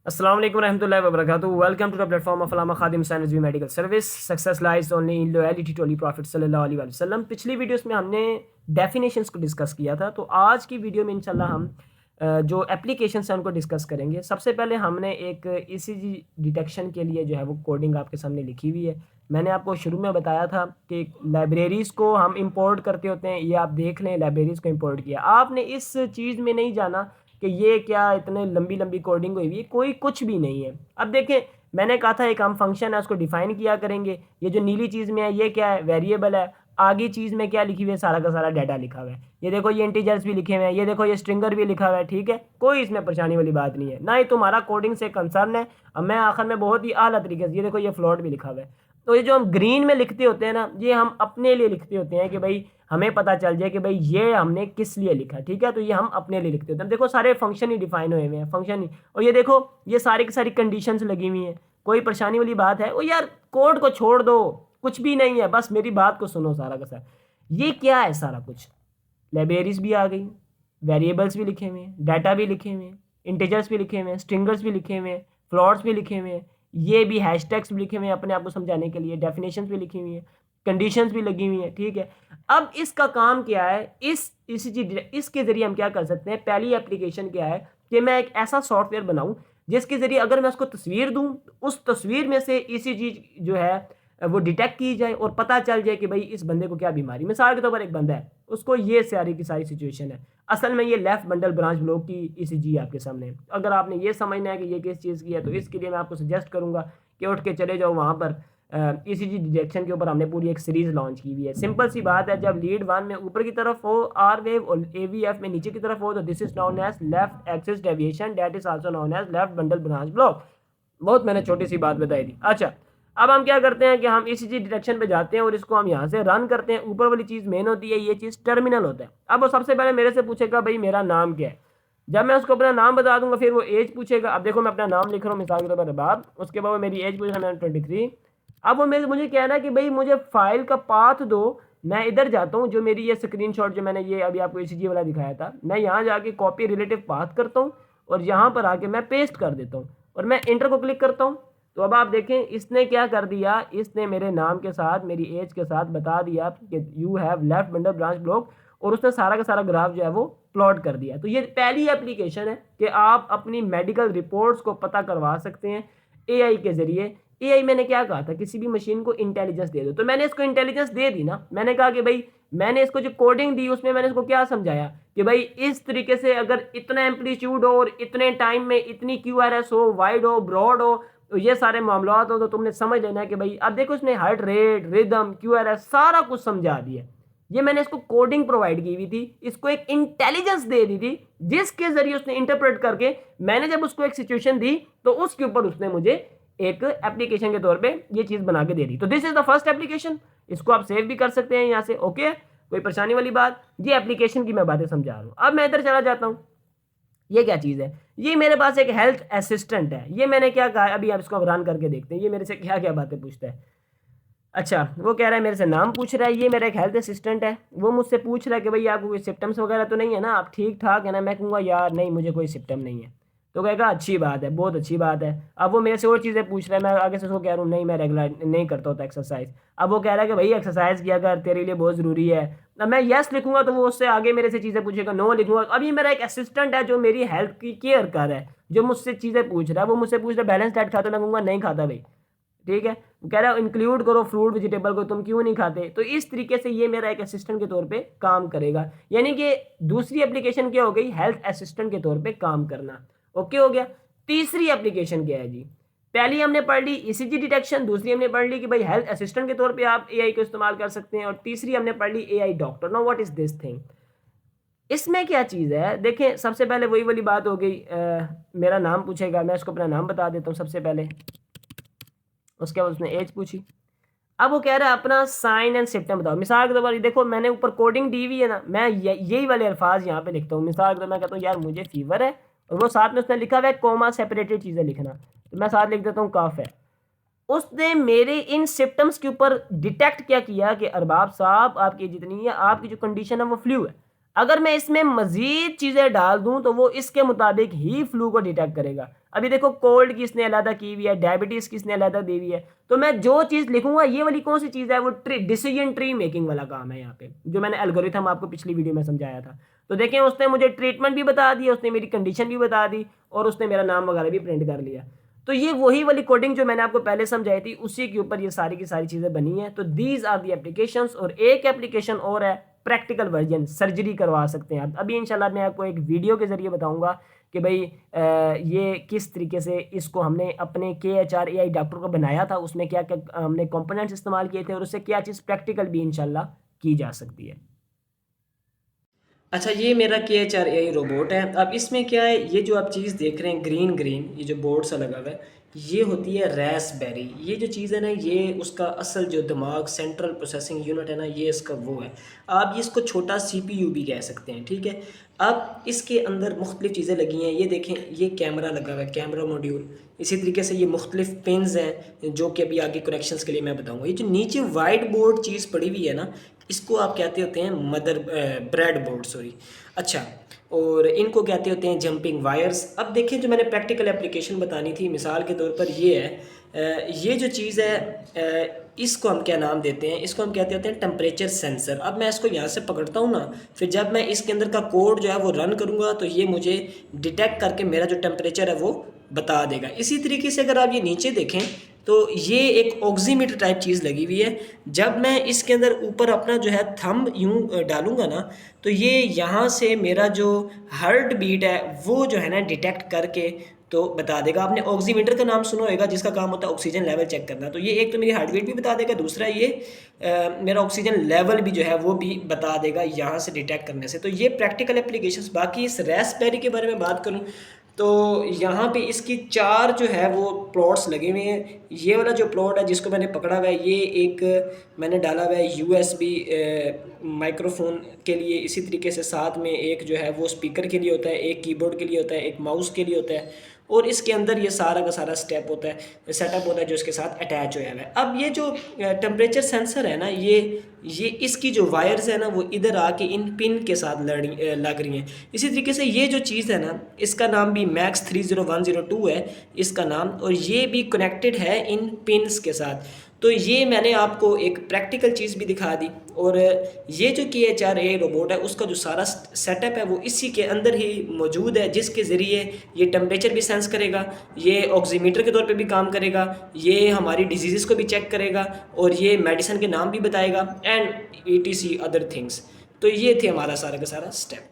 अस्सलाम वालेकुम रहमतुल्लाहि व बरकातुहू। Welcome to the platform of Allama Khadim Hussain Rizvi medical service. Success lies only in loyalty to holy prophet सल्लल्लाहु अलैहि वसल्लम। पिछली वीडियोस में हमने डेफिनेशंस को डिस्कस किया था, तो आज की वीडियो में इंशाल्लाह हम जो एप्लीकेशंस हैं उनको डिस्कस करेंगे। सबसे पहले हमने एक ईसीजी डिटेक्शन के लिए जो है वो कोडिंग आपके सामने लिखी हुई है। मैंने आपको शुरू में बताया था कि लाइब्रेरीज़ को हम इंपोर्ट करते होते हैं, ये आप देख लें, लाइब्रेरीज़ को इंपोर्ट किया। आपने इस चीज़ में नहीं जाना कि ये क्या इतने लंबी लंबी कोडिंग हुई हुई है, कोई कुछ भी नहीं है। अब देखें, मैंने कहा था एक हम फंक्शन है उसको डिफाइन किया करेंगे। ये जो नीली चीज़ में है ये क्या है, वेरिएबल है। आगे चीज़ में क्या लिखी हुई है, सारा का सारा डाटा लिखा हुआ है। ये देखो ये इंटीजर्स भी लिखे हुए हैं, ये देखो ये स्ट्रिंगर भी लिखा हुआ है। ठीक है, कोई इसमें परेशानी वाली बात नहीं है, ना ही तुम्हारा कोडिंग से कंसर्न है। अब मैं आखिर में बहुत ही आला तरीके से, ये देखो ये फ्लोट भी लिखा हुआ है। तो ये जो हम ग्रीन में लिखते होते हैं ना, ये हम अपने लिए लिखते होते हैं कि भाई हमें पता चल जाए कि भाई ये हमने किस लिए लिखा है। ठीक है, तो ये हम अपने लिए लिखते होते हैं। देखो सारे फंक्शन ही डिफाइन हुए हुए हैं, फंक्शन ही। और ये देखो ये सारी की सारी कंडीशंस लगी हुई हैं, कोई परेशानी वाली बात है? ओ यार, कोड को छोड़ दो, कुछ भी नहीं है, बस मेरी बात को सुनो। सारा का सारा ये क्या है, सारा कुछ लाइब्रेरीज भी आ गई, वेरिएबल्स भी लिखे हुए हैं, डाटा भी लिखे हुए हैं, इंटीजर्स भी लिखे हुए हैं, स्ट्रिंगर्स भी लिखे हुए हैं, फ्लोट्स भी लिखे हुए हैं, ये भी हैशटैग्स भी लिखे हुए हैं अपने आप को समझाने के लिए, डेफिनेशंस भी लिखी हुई हैं, कंडीशंस भी लगी हुई हैं। ठीक है, अब इसका काम क्या है, इसके ज़रिए हम क्या कर सकते हैं? पहली एप्लीकेशन क्या है कि मैं एक ऐसा सॉफ्टवेयर बनाऊं जिसके ज़रिए अगर मैं उसको तस्वीर दूं, उस तस्वीर में से ईसीजी जो है वो डिटेक्ट की जाए और पता चल जाए कि भाई इस बंदे को क्या बीमारी। मिसाल के तौर पर एक बंदा है, उसको ये सारी की सारी सिचुएशन है। असल में ये लेफ्ट बंडल ब्रांच ब्लॉक की ईसीजी आपके सामने। अगर आपने ये समझना है कि ये किस चीज़ की है, तो इसके लिए मैं आपको सजेस्ट करूंगा कि उठ के चले जाओ वहाँ पर। ईसीजी डिटेक्शन के ऊपर हमने पूरी एक सीरीज लॉन्च की हुई है। सिंपल सी बात है, जब लीड वन में ऊपर की तरफ हो आर वेव और एवीएफ में नीचे की तरफ हो, तो this is known as left axis deviation, that is also known as left bundle branch block. बहुत मैंने छोटी सी बात बताई थी। अच्छा, अब हम क्या करते हैं कि हम ईसीजी डिटेक्शन पे जाते हैं और इसको हम यहाँ से रन करते हैं। ऊपर वाली चीज़ मेन होती है, ये चीज़ टर्मिनल होता है। अब वो सबसे पहले मेरे से पूछेगा भाई मेरा नाम क्या है। जब मैं उसको अपना नाम बता दूंगा, फिर वो एज पूछेगा। अब देखो मैं अपना नाम लिख रहा हूँ मिसाल के तौर पर रबाब, उसके बाद वो मेरी एज पूछ रहा है, मैंने 23। अब वो मेरे मुझे कहना है कि भाई मुझे फाइल का पाथ दो। मैं इधर जाता हूँ, जो मेरी ये स्क्रीनशॉट जो मैंने ये अभी आपको ईसीजी वाला दिखाया था, मैं यहाँ जाके कॉपी रिलेटिव पाथ करता हूँ और यहाँ पर आके मैं पेस्ट कर देता हूँ और मैं इंटर को क्लिक करता हूँ। तो अब आप देखें इसने क्या कर दिया, इसने मेरे नाम के साथ मेरी एज के साथ बता दिया कि you have left bundle branch block, और उसने सारा का सारा ग्राफ जो है वो प्लॉट कर दिया। तो ये पहली एप्लीकेशन है कि आप अपनी मेडिकल रिपोर्ट्स को पता करवा सकते हैं एआई के जरिए। एआई, मैंने क्या कहा था, किसी भी मशीन को इंटेलिजेंस दे दो, तो मैंने इसको इंटेलिजेंस दे दी ना। मैंने कहा कि भाई मैंने इसको जो कोडिंग दी उसमें मैंने इसको क्या समझाया कि भाई इस तरीके से अगर इतना एम्पलीट्यूड हो और इतने टाइम में इतनी क्यूआरएस हो, वाइड हो, ब्रॉड हो, तो ये सारे मामला हो, तो तुमने समझ लेना है कि भाई अब देखो इसने हार्ट रेट, रिदम, क्यूआरएस सारा कुछ समझा दिया। ये मैंने इसको कोडिंग प्रोवाइड की हुई थी, इसको एक इंटेलिजेंस दे दी थी जिसके जरिए उसने इंटरप्रेट करके, मैंने जब उसको एक सिचुएशन दी तो उसके ऊपर उसने मुझे एक एप्लीकेशन के तौर पे ये चीज बना के दे दी। तो this is the first application. इसको आप सेव भी कर सकते हैं यहाँ से। ओके, कोई परेशानी वाली बात? ये एप्लीकेशन की मैं बातें समझा रहा हूँ। अब मैं इधर चला जाता हूँ। ये क्या चीज़ है? ये मेरे पास एक हेल्थ असिस्टेंट है। ये मैंने क्या कहा, अभी आप इसको रन करके देखते हैं ये मेरे से क्या क्या बातें पूछता है। अच्छा, वो कह रहा है मेरे से नाम पूछ रहा है। ये मेरा एक हेल्थ असिस्टेंट है, वो मुझसे पूछ रहा है कि भाई आपको कोई सिम्टम्स वगैरह तो नहीं है ना, आप ठीक ठाक है ना? मैं कहूँगा यार नहीं, मुझे कोई सिम्टम नहीं है। तो कहेगा अच्छी बात है, बहुत अच्छी बात है। अब वो मेरे से और चीज़ें पूछ रहा है, मैं आगे से उसको कह रहा हूँ नहीं मैं रेगुलर नहीं करता होता एक्सरसाइज। अब वो कह रहा है कि भाई एक्सरसाइज किया कर, तेरे लिए बहुत ज़रूरी है। अब मैं यस लिखूंगा तो वो उससे आगे मेरे से चीज़ें पूछेगा, नो लिखूंगा। अब ये मेरा एक असिस्टेंट है जो मेरी हेल्थ की केयर कर रहा है, जो मुझसे चीज़ें पूछ रहा है। वो मुझसे पूछ रहा है बैलेंस डाइट खाता, मैं कहूँगा नहीं खाता भाई। ठीक है, कह रहा है इंक्लूड करो फ्रूट वेजिटेबल को, तुम क्यों नहीं खाते? तो इस तरीके से ये मेरा एक असिस्टेंट के तौर पे काम करेगा। यानी कि दूसरी एप्लीकेशन क्या हो गई, हेल्थ असिस्टेंट के तौर पे काम करना। ओके हो गया। तीसरी एप्लीकेशन क्या है जी? पहली हमने पढ़ ली ईसीजी डिटेक्शन, दूसरी हमने पढ़ ली कि भाई हेल्थ असिस्टेंट के तौर पे आप एआई को इस्तेमाल कर सकते हैं, और तीसरी हमने पढ़ ली AI doctor. Now what is this thing? इसमें क्या चीज़ है? देखें, सबसे पहले वही वाली बात हो गई, मेरा नाम पूछेगा, मैं उसको अपना नाम बता देता हूँ सबसे पहले। उसके बाद उसने एज पूछी। अब वो कह रहा है अपना साइन एंड सिम्टम बताओ। मिसाल के तौर पर देखो मैंने ऊपर कोडिंग दी हुई है ना, मैं यही वाले अल्फाज यहाँ पे लिखता हूँ। मिसाल के तौर मैं कहता हूँ यार मुझे फीवर है, और वो साथ में उसने लिखा हुआ है कोमा सेपरेटेड चीज़ें लिखना, तो मैं साथ लिख देता हूँ कफ है। उसने मेरे इन सिम्टम्स के ऊपर डिटेक्ट क्या किया कि अरबाब साहब आपकी जितनी है, आपकी जो कंडीशन है वो फ्लू है। अगर मैं इसमें मज़ीद चीज़ें डाल दूं तो वो इसके मुताबिक ही फ्लू को डिटेक्ट करेगा। अभी देखो कोल्ड की इसने अलहदा की हुई है, डायबिटीज़ की इसने अलहदा दी हुई है। तो मैं जो चीज़ लिखूंगा ये वाली कौन सी चीज़ है, वो डिसीजन ट्री मेकिंग वाला काम है यहाँ पे, जो मैंने एल्गोरिथम आपको पिछली वीडियो में समझाया था। तो देखें उसने मुझे ट्रीटमेंट भी बता दी, उसने मेरी कंडीशन भी बता दी और उसने मेरा नाम वगैरह भी प्रिंट कर लिया। तो ये वही वाली कोडिंग जो मैंने आपको पहले समझाई थी, उसी के ऊपर ये सारी की सारी चीज़ें बनी हैं। तो दीज आर दी एप्लीकेशंस। और एक एप्लीकेशन और है प्रैक्टिकल वर्जन, सर्जरी करवा सकते हैं आप। अभी इंशाल्लाह मैं आपको एक वीडियो के ज़रिए बताऊंगा कि भाई ये किस तरीके से इसको हमने अपने KHR AI डॉक्टर को बनाया था, उसमें क्या क्या हमने कंपोनेंट्स इस्तेमाल किए थे और उससे क्या चीज़ प्रैक्टिकल भी इंशाल्लाह की जा सकती है। अच्छा, ये मेरा KHR AI रोबोट है। अब इसमें क्या है, ये जो आप चीज़ देख रहे हैं ग्रीन ग्रीन, ये जो बोर्ड सा लगा हुआ है, ये होती है रास्पबेरी। ये जो चीज़ है ना, ये उसका असल जो दिमाग सेंट्रल प्रोसेसिंग यूनिट है ना, ये इसका वो है। आप ये इसको छोटा CPU भी कह सकते हैं, ठीक है। अब इसके अंदर मुख्तलिफ़ चीज़ें लगी हैं, ये देखें, ये कैमरा लगा हुआ है, कैमरा मॉड्यूल। इसी तरीके से ये मुख्तलिफ़ पिन्स हैं जो कि अभी आगे करेक्शंस के लिए मैं बताऊँगा। ये जो नीचे वाइट बोर्ड चीज़ पड़ी हुई है ना, इसको आप कहते होते हैं ब्रेड बोर्ड, सॉरी। अच्छा, और इनको कहते होते हैं जंपिंग वायर्स। अब देखिए, जो मैंने प्रैक्टिकल एप्लीकेशन बतानी थी, मिसाल के तौर पर ये है, ये जो चीज़ है, इसको हम क्या नाम देते हैं, इसको हम कहते होते हैं टेम्परेचर सेंसर। अब मैं इसको यहाँ से पकड़ता हूँ ना, फिर जब मैं इसके अंदर का कोड जो है वो रन करूँगा तो ये मुझे डिटेक्ट करके मेरा जो टेम्परेचर है वो बता देगा। इसी तरीके से अगर आप ये नीचे देखें तो ये एक ऑक्सीमीटर टाइप चीज़ लगी हुई है। जब मैं इसके अंदर ऊपर अपना जो है थंब यूँ डालूँगा ना, तो ये यहाँ से मेरा जो हार्ट बीट है वो जो है ना डिटेक्ट करके तो बता देगा। आपने ऑक्सीमीटर का नाम सुना होगा, जिसका काम होता है ऑक्सीजन लेवल चेक करना। तो ये एक तो मेरी हार्ट बीट भी बता देगा, दूसरा ये मेरा ऑक्सीजन लेवल भी जो है वो भी बता देगा यहाँ से डिटेक्ट करने से। तो ये प्रैक्टिकल एप्लीकेशंस। बाकी इस रास्पबेरी के बारे में बात करूँ तो यहाँ पे इसकी 4 जो है वो प्लॉट्स लगे हुए हैं। ये वाला जो प्लॉट है जिसको मैंने पकड़ा हुआ है, ये एक मैंने डाला हुआ है USB माइक्रोफोन के लिए। इसी तरीके से साथ में एक जो है वो स्पीकर के लिए होता है, एक कीबोर्ड के लिए होता है, एक माउस के लिए होता है, और इसके अंदर ये सारा का सारा स्टेप होता है, सेटअप होता है जो इसके साथ अटैच हो है। अब ये जो टेम्परेचर सेंसर है ना, ये इसकी जो वायर्स है ना वो इधर आके इन पिन के साथ लग रही हैं। इसी तरीके से ये जो चीज़ है ना, इसका नाम भी मैक्स 30102 है इसका नाम, और ये भी कनेक्टेड है इन पिन्स के साथ। तो ये मैंने आपको एक प्रैक्टिकल चीज़ भी दिखा दी। और ये जो KHR AI रोबोट है उसका जो सारा सेटअप है वो इसी के अंदर ही मौजूद है, जिसके ज़रिए ये टेम्परेचर भी सेंस करेगा, ये ऑक्सीमीटर के तौर पे भी काम करेगा, ये हमारी डिजीज़ को भी चेक करेगा, और ये मेडिसिन के नाम भी बताएगा, एंड ETC अदर थिंग्स। तो ये थे हमारा सारा का सारा स्टेप।